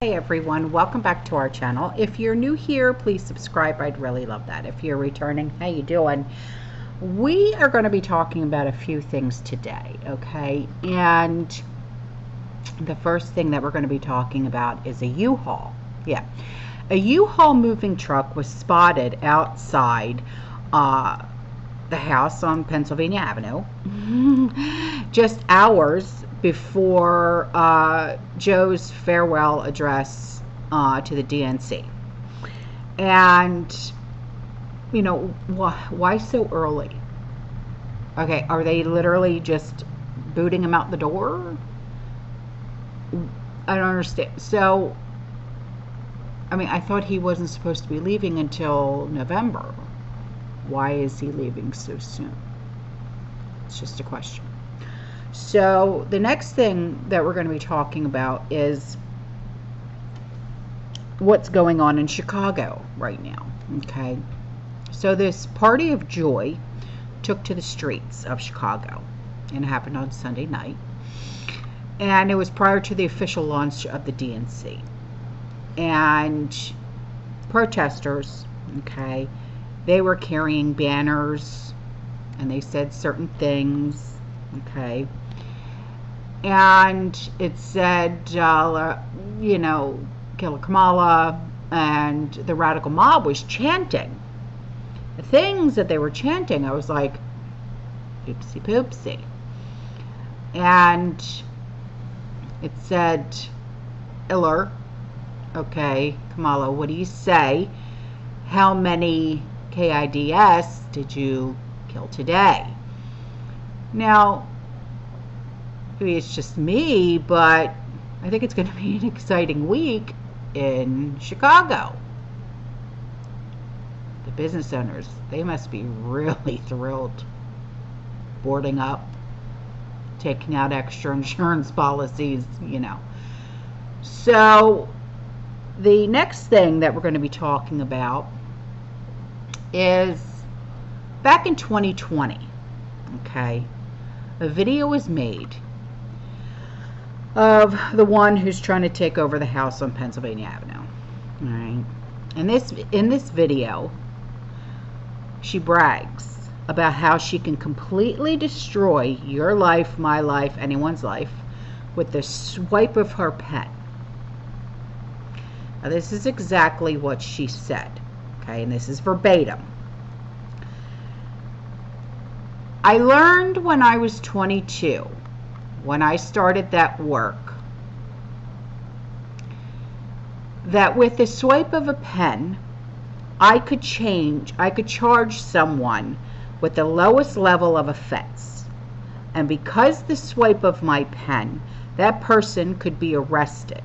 Hey everyone, welcome back to our channel. If you're new here, please subscribe. I'd really love that. If you're returning, how you doing? We are going to be talking about a few things today, okay? And the first thing that we're going to be talking about is a U-Haul. Yeah. A U-Haul moving truck was spotted outside the house on Pennsylvania Avenue just hours before Joe's farewell address to the DNC. And, you know, why so early? Okay, are they literally just booting him out the door? I don't understand. So, I mean, I thought he wasn't supposed to be leaving until November. Why is he leaving so soon? It's just a question. So the next thing that we're going to be talking about is what's going on in Chicago right now. Okay, so this party of joy took to the streets of Chicago, and it happened on Sunday night, and it was prior to the official launch of the DNC. And protesters, okay, they were carrying banners and they said certain things, okay, and it said you know, kill Kamala, and the radical mob was chanting the things that they were chanting. I was like, oopsie poopsie. And it said, Iller, okay, Kamala, what do you say? How many KIDS did you kill today? Now, maybe it's just me, but I think it's going to be an exciting week in Chicago. The business owners, they must be really thrilled. Boarding up, taking out extra insurance policies, you know. So, the next thing that we're going to be talking about is back in 2020, okay, a video was made of the one who's trying to take over the house on Pennsylvania Avenue. All right, and in this video, she brags about how she can completely destroy your life, my life, anyone's life with the swipe of her pen. Now, this is exactly what she said, okay, and this is verbatim. I learned when I was 22, when I started that work, that with the swipe of a pen, I could charge someone with the lowest level of offense. And because the swipe of my pen, that person could be arrested.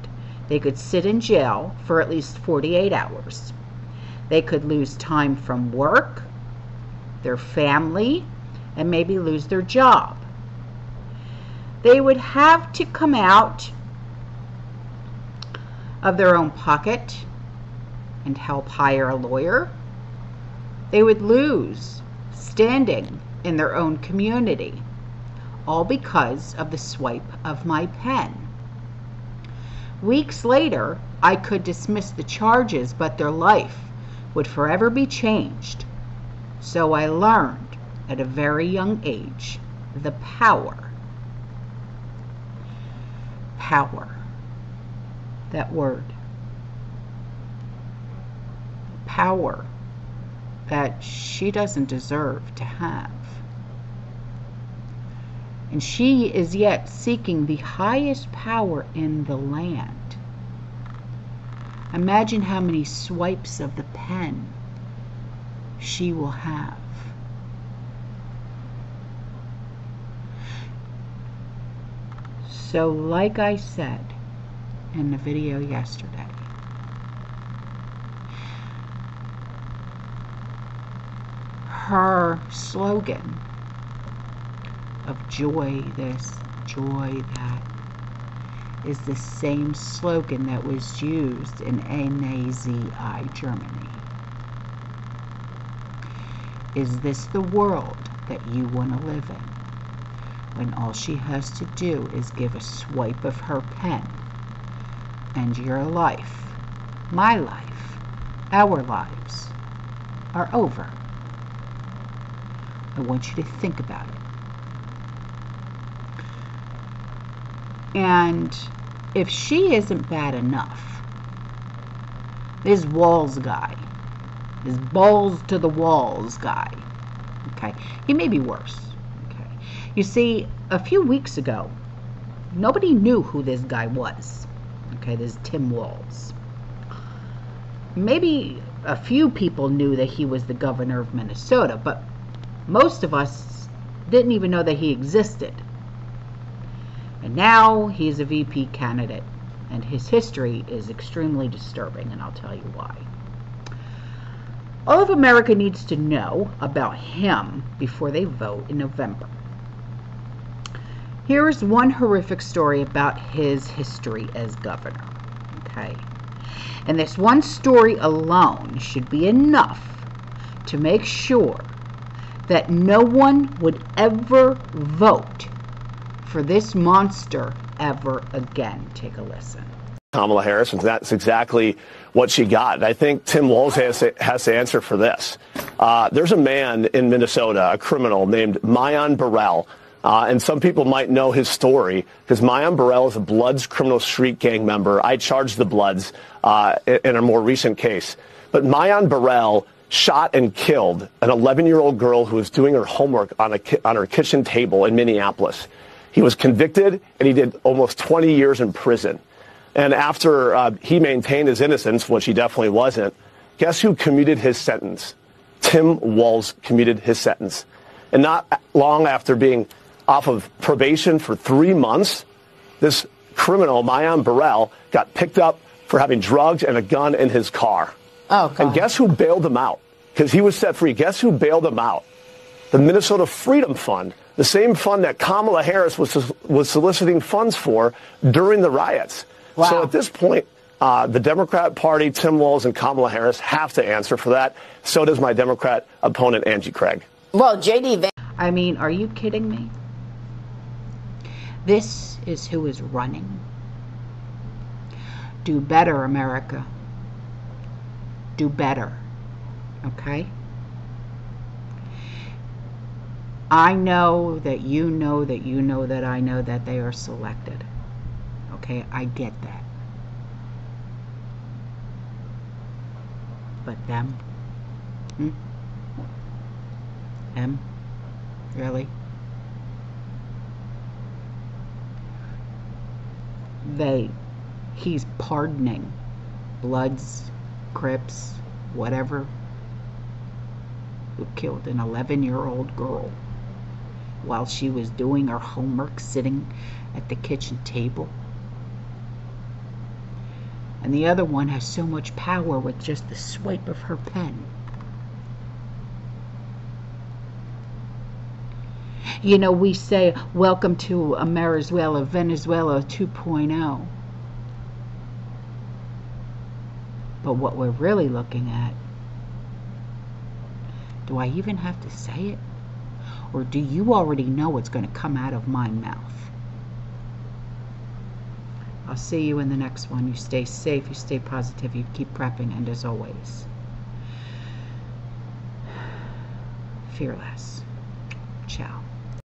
They could sit in jail for at least 48 hours. They could lose time from work, their family, and maybe lose their job. They would have to come out of their own pocket and help hire a lawyer. They would lose standing in their own community, all because of the swipe of my pen. Weeks later, I could dismiss the charges, but their life would forever be changed. So I learned at a very young age the power, that word, power that she doesn't deserve to have. And she is yet seeking the highest power in the land. Imagine how many swipes of the pen she will have. So, like I said in the video yesterday, her slogan of joy this, joy that, is the same slogan that was used in Nazi Germany. Is this the world that you want to live in? When all she has to do is give a swipe of her pen and your life, my life, our lives are over. I want you to think about it. And if she isn't bad enough, this Walls guy, this balls to the walls guy, okay, he may be worse. Okay, you see, a few weeks ago, nobody knew who this guy was. Okay, this Tim Walz. Maybe a few people knew that he was the governor of Minnesota, but most of us didn't even know that he existed. And now he's a VP candidate, and his history is extremely disturbing, and I'll tell you why. All of America needs to know about him before they vote in November. Here's one horrific story about his history as governor, okay? And this one story alone should be enough to make sure that no one would ever vote for this monster ever again. Take a listen. Kamala Harris, and that's exactly what she got. And I think Tim Walz has to answer for this. There's a man in Minnesota, a criminal named Mayan Burell, and some people might know his story because Mayan Burell is a Bloods criminal street gang member. I charged the Bloods in a more recent case. But Mayan Burell shot and killed an 11-year-old girl who was doing her homework on her kitchen table in Minneapolis. He was convicted, and he did almost 20 years in prison. And after he maintained his innocence, which he definitely wasn't, guess who commuted his sentence? Tim Walz commuted his sentence. And not long after being off of probation for 3 months, this criminal, Mayan Burell, got picked up for having drugs and a gun in his car. Oh, God. And guess who bailed him out? Because he was set free. Guess who bailed him out? The Minnesota Freedom Fund, the same fund that Kamala Harris was soliciting funds for during the riots. Wow. So at this point, the Democrat Party, Tim Walz, and Kamala Harris have to answer for that. So does my Democrat opponent, Angie Craig. Well, I mean, are you kidding me? This is who is running. Do better, America. Do better. Okay? I know that you know that you know that I know that they are selected. Okay, I get that. But them? Them? Really? He's pardoning Bloods, Crips, whatever, who killed an 11-year-old girl while she was doing her homework sitting at the kitchen table. And the other one has so much power with just the swipe of her pen. You know, we say, welcome to Venezuela 2.0. But what we're really looking at, do I even have to say it? Or do you already know what's going to come out of my mouth? I'll see you in the next one. You stay safe, you stay positive, you keep prepping, and as always, fearless. Ciao.